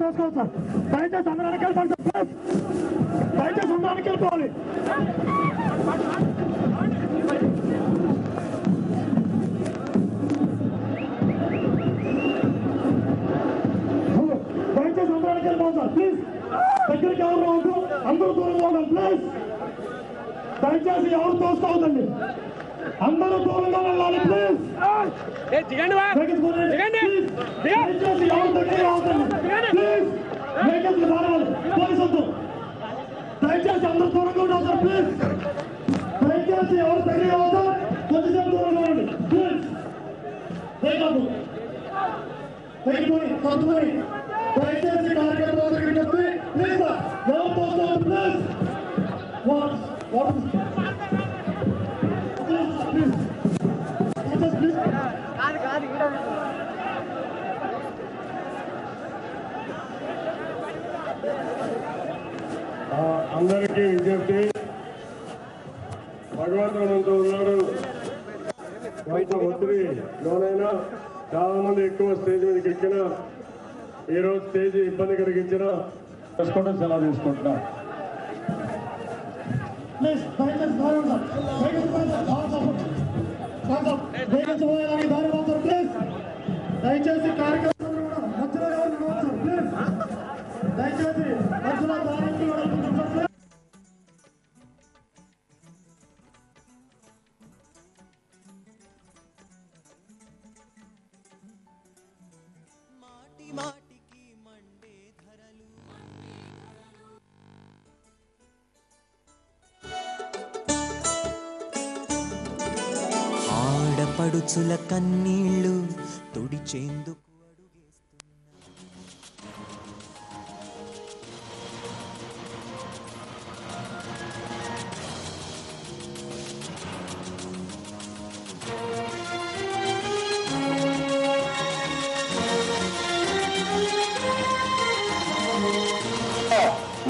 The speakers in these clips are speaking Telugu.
తోసుకోవచ్చు సార్. దయచేసి అందరూ వెనకెళ్ళిపోండి సార్. ప్లీజ్ దయచేసి అందరూ వెనకెళ్ళిపోవాలి. దయచేసి అందరూ వెనకెళ్ళిపోవాలి సార్. ప్లీజ్ దగ్గరికి ఎవరు రావద్దు, అందరూ దూరంగా ఉండాలి. ప్లీజ్ దయచేసి ఎవరు తోసుకోవద్దండి, అందరూ దూరంగా వెళ్ళాలి. ప్లీజ్ దయచేసి ఎవరు దగ్గర రావద్దండి. ప్లీజ్ వెహికల్స్ రావాలి. పోలీసు వద్దు. దయచేసి అందరూ దూరంగా ఉండాలి సార్. ప్లీజ్ దయచేసి ఎవరు దగ్గర రావద్దు, కొంచెం దూరంగా ఉండండి. ప్లీజ్ వెహికల్ వెహికల్ తప్పుకొని దయచేసి కార్యక్రమం చెప్పి ప్లీజ్ సార్ ఎవరు తోసుకోవద్దు. ప్లీజ్ అందరికీ విజ్ఞప్తి, భగవంతుడు మనతో ఉన్నాడు. కొంత ఒత్తిడిలోనైనా చాలా మంది ఎక్కువ స్టేజ్ మీదకి ఎక్కినా ఈరోజు స్టేజ్ ఇబ్బంది కలిగించిన చేసుకోవడం సెలవు తీసుకుంటున్నా. దయచేసి కార్యక్రమం మధ్యలో ప్లీజ్ దయచేసి మధ్యలో మాటికి మండే ధరలు ఆడపడుచుల కన్నీళ్లు తుడిచేందుకు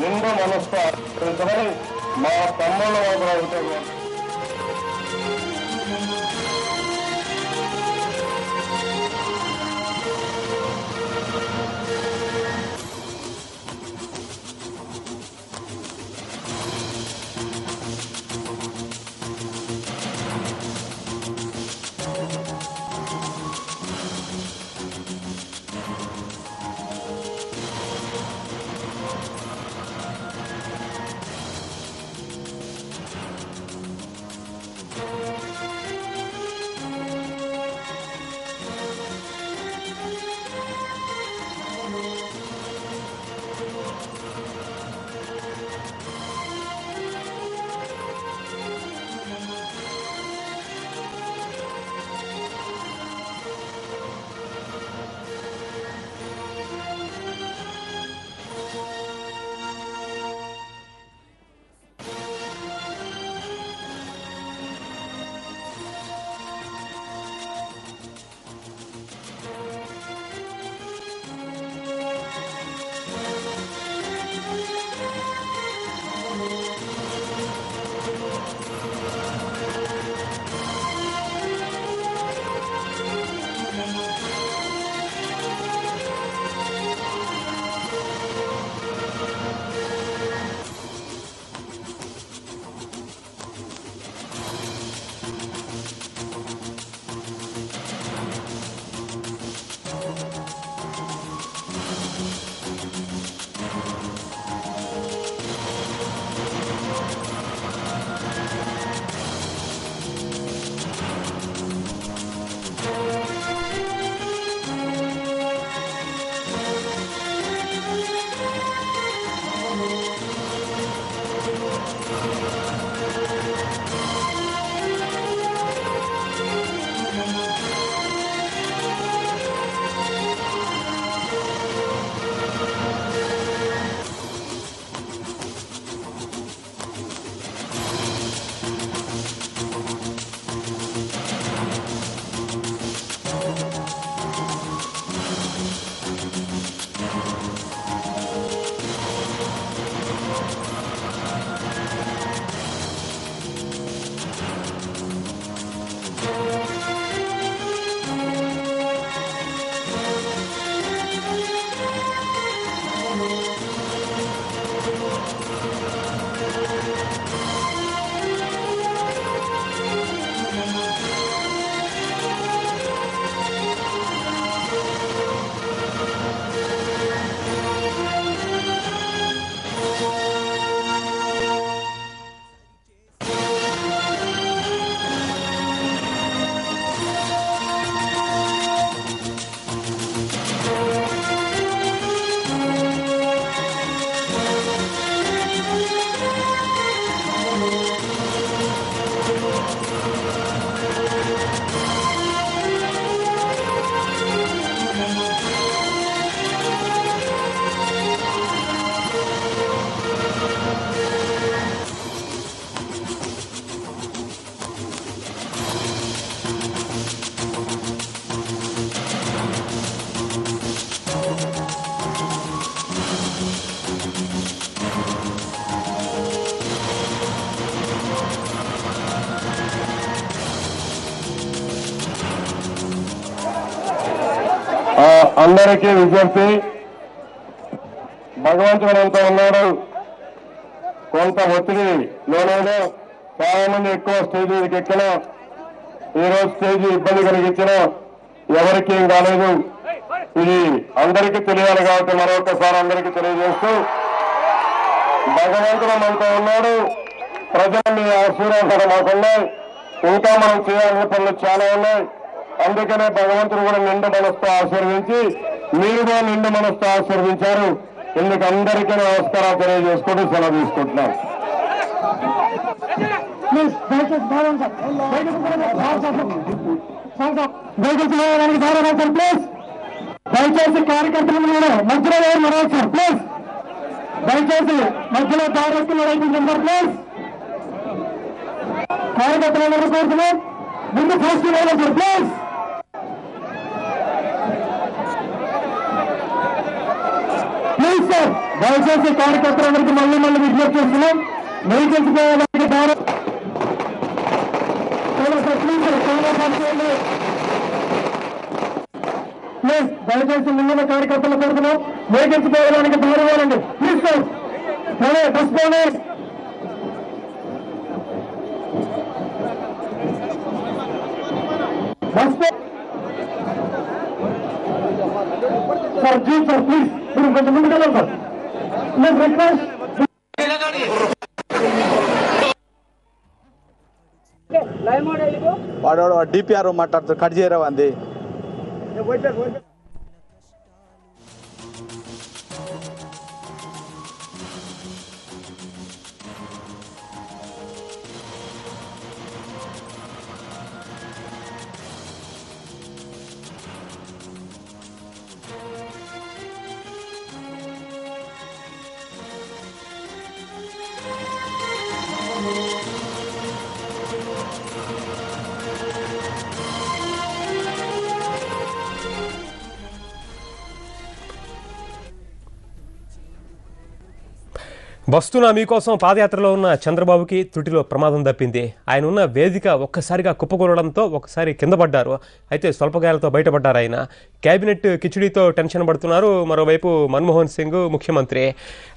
నిండు మనస్సు మా తమ్ముళ్ళు అవుతారు. అందరికీ విజ్ఞప్తి, భగవంతుడు ఎంత ఉన్నాడు, కొంత ఒత్తిడి లోనైనా చాలా మంది ఎక్కువ స్టేజ్ మీదకి ఎక్కిన ఈరోజు స్టేజ్ ఇబ్బంది కలిగించిన ఎవరికి ఏం కాలేదు. ఇది అందరికీ తెలియాలి కాబట్టి మరొకసారి అందరికీ తెలియజేస్తూ, భగవంతుడు మనతో ఉన్నాడు, ప్రజలు మీ ఆశీర్వాదాలు మాకున్నాయి, ఇంకా మనం చేయాల్సిన పనులు చాలా ఉన్నాయి. అందుకనే భగవంతుడు కూడా నిండు మనసుతో ఆశీర్వించి, మీరు కూడా నిండు మనసుతో ఆశీర్వించారు. ఇందుకు అందరికీ నమస్కారాలు తెలియజేసుకుంటూ సెలవు తీసుకుంటున్నాం. దయచేసి కార్యకర్తలు మధ్యలో ఎవరు నడవచ్చు సార్, ప్లీజ్. దయచేసి మధ్యలో కార్యకర్తలు నడవుతున్నారు, ప్లీజ్. కార్యకర్తలు ఎవరు కోరుతున్నాం, ముందు first sir, please. Please sir, దయచేసి కార్యకర్తలందరికీ మళ్ళీ విజ్ఞప్తి చేస్తున్నాం. వెహికల్స్ పోవడానికి ప్లీజ్ ప్లీజ్ దయచేసి ముందున్న కార్యకర్తలు కోరుతున్నాం. వెహికల్స్ పోవడానికి దారి ఇవ్వాలండి, ప్లీజ్ సార్. బస్ పోనీ బస్ సార్, జీ సార్, ప్లీజ్ మీరు కొంచెం ముందుకు వెళ్ళండి సార్. నేను రిక్వెస్ట్ వాడు డిపిఆర్ మాట్లాడుతారు, కట్ చేయరా అంది. వస్తున్నా మీకోసం పాదయాత్రలో ఉన్న చంద్రబాబుకి త్రుటిలో ప్రమాదం తప్పింది. ఆయన ఉన్న వేదిక ఒక్కసారిగా కుప్పకూలడంతో ఒకసారి కింద పడ్డారు. అయితే స్వల్పగాయాలతో బయటపడ్డారు. ఆయన కేబినెట్ కిచిడీతో టెన్షన్ పడుతున్నారు. మరోవైపు మన్మోహన్ సింగ్ ముఖ్యమంత్రి.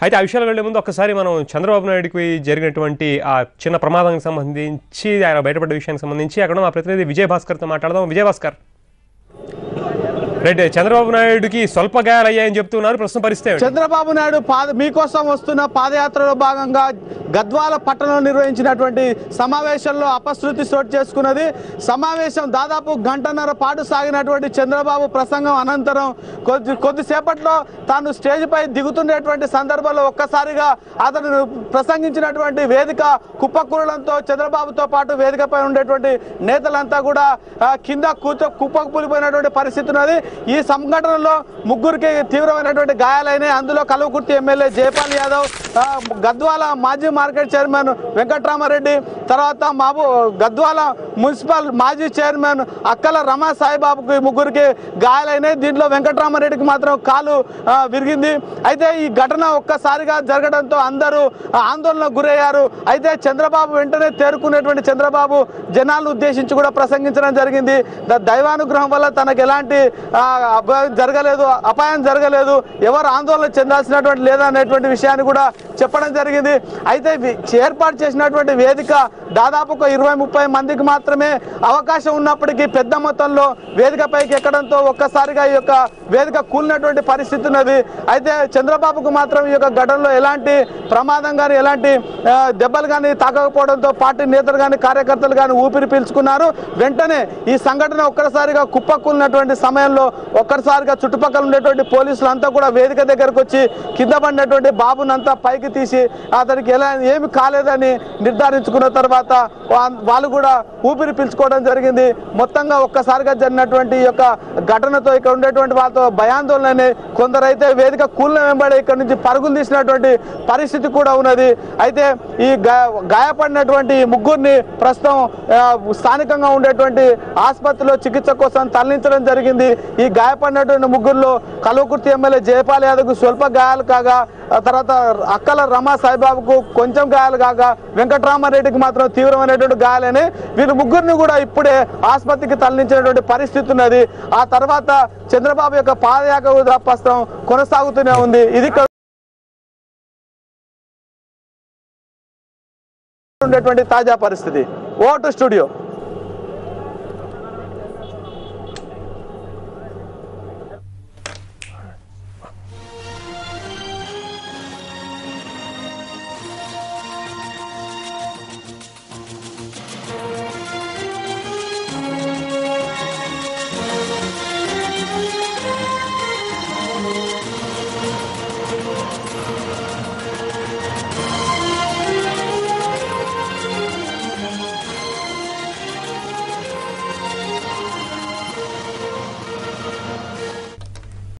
అయితే ఆ విషయాలు వెళ్లే ముందు ఒక్కసారి మనం చంద్రబాబు నాయుడుకి జరిగినటువంటి ఆ చిన్న ప్రమాదానికి సంబంధించి, ఆయన బయటపడ్డ విషయానికి సంబంధించి అక్కడ మా ప్రతినిధి విజయభాస్కర్తో మాట్లాడదాం. విజయభాస్కర్, రైట్. చంద్రబాబు నాయుడుకి స్వల్ప గాయాలయ్యాయని చెప్తున్నారు. ప్రస్తుతం పరిస్థితి చంద్రబాబు నాయుడు మీకోసం వస్తున్న పాదయాత్రలో భాగంగా గద్వాల పట్టణంలో నిర్వహించినటువంటి సమావేశంలో అపశృతి చోటు చేసుకున్నది. సమావేశం దాదాపు గంటన్నర పాటు సాగినటువంటి చంద్రబాబు ప్రసంగం అనంతరం కొద్దిసేపట్లో తాను స్టేజ్ పై దిగుతున్నటువంటి సందర్భంలో ఒక్కసారిగా అతను ప్రసంగించినటువంటి వేదిక కుప్పకూలడంతో చంద్రబాబుతో పాటు వేదికపై ఉండేటువంటి నేతలంతా కూడా కింద కుప్పకూలిపోయినటువంటి పరిస్థితి ఉన్నది. ఈ సంఘటనలో ముగ్గురికి తీవ్రమైనటువంటి గాయాలైనాయి. అందులో కల్వకుర్తి ఎమ్మెల్యే జయపాల్ యాదవ్, గద్వాల మాజీ మార్కెట్ చైర్మన్ వెంకట్రామారెడ్డి, తర్వాత గద్వాల మున్సిపల్ మాజీ చైర్మన్ అక్కల రమా సాయిబాబుకి ముగ్గురికి గాయాలైనాయి. దీంట్లో వెంకట్రామారెడ్డికి మాత్రం కాలు విరిగింది. అయితే ఈ ఘటన ఒక్కసారిగా జరగడంతో అందరూ ఆందోళనకు గురయ్యారు. అయితే చంద్రబాబు వెంటనే తేరుకునేటువంటి చంద్రబాబు జనాలను ఉద్దేశించి కూడా ప్రసంగించడం జరిగింది. దైవానుగ్రహం వల్ల తనకు ఎలాంటి అపాయం జరగలేదు, ఎవరు ఆందోళన చెందాల్సినటువంటి లేదనేటువంటి విషయాన్ని కూడా చెప్పడం జరిగింది. అయితే ఏర్పాటు చేసినటువంటి వేదిక దాదాపు ఒక 20-30 మందికి మాత్రమే అవకాశం ఉన్నప్పటికీ పెద్ద మొత్తంలో వేదికపైకి ఎక్కడంతో ఒక్కసారిగా ఈ యొక్క వేదిక కూలినటువంటి పరిస్థితి ఉన్నది. అయితే చంద్రబాబుకు మాత్రం ఈ యొక్క ఘటనలో ఎలాంటి ప్రమాదం కానీ ఎలాంటి దెబ్బలు కానీ తాకకపోవడంతో పార్టీ నేతలు కానీ కార్యకర్తలు కానీ ఊపిరి పీల్చుకున్నారు. వెంటనే ఈ సంఘటన ఒక్కసారిగా కుప్పకూలినటువంటి సమయంలో ఒక్కసారిగా చుట్టుపక్కల ఉండేటువంటి పోలీసులు అంతా కూడా వేదిక దగ్గరకు వచ్చి కింద పడినటువంటి బాబునంతా పైకి తీసి అతనికి ఏమి కాలేదని నిర్ధారించుకున్న తర్వాత వాళ్ళు కూడా ఊపిరి పీల్చుకోవడం జరిగింది. మొత్తంగా ఒక్కసారిగా జరిగినటువంటి ఈ యొక్క ఘటనతో ఇక్కడ ఉండేటువంటి వాళ్ళతో భయాందోళన, కొందరైతే వేదిక కూలిన వెంబడి ఇక్కడ నుంచి పరుగులు తీసినటువంటి పరిస్థితి కూడా ఉన్నది. అయితే ఈ గాయపడినటువంటి ముగ్గురిని ప్రస్తుతం స్థానికంగా ఉండేటువంటి ఆసుపత్రిలో చికిత్స కోసం తరలించడం జరిగింది. ఈ గాయపడినటువంటి ముగ్గురులో కల్వకుర్తి ఎమ్మెల్యే జయపాల్ యాదవ్కు స్వల్ప గాయాలు కాగా తర్వాత అక్కల రమా సాయిబాబుకు కొంచెం గాయాలు కాక వెంకటరామారెడ్డికి మాత్రం తీవ్రమైనటువంటి గాయాలని వీళ్ళు ముగ్గురిని కూడా ఇప్పుడే ఆసుపత్రికి తరలించినటువంటి పరిస్థితి ఉన్నది. ఆ తర్వాత చంద్రబాబు యొక్క పాదయాత్ర ప్రస్తుతం కొనసాగుతూనే ఉంది. ఇది ఉండేటువంటి తాజా పరిస్థితి. Vote studio.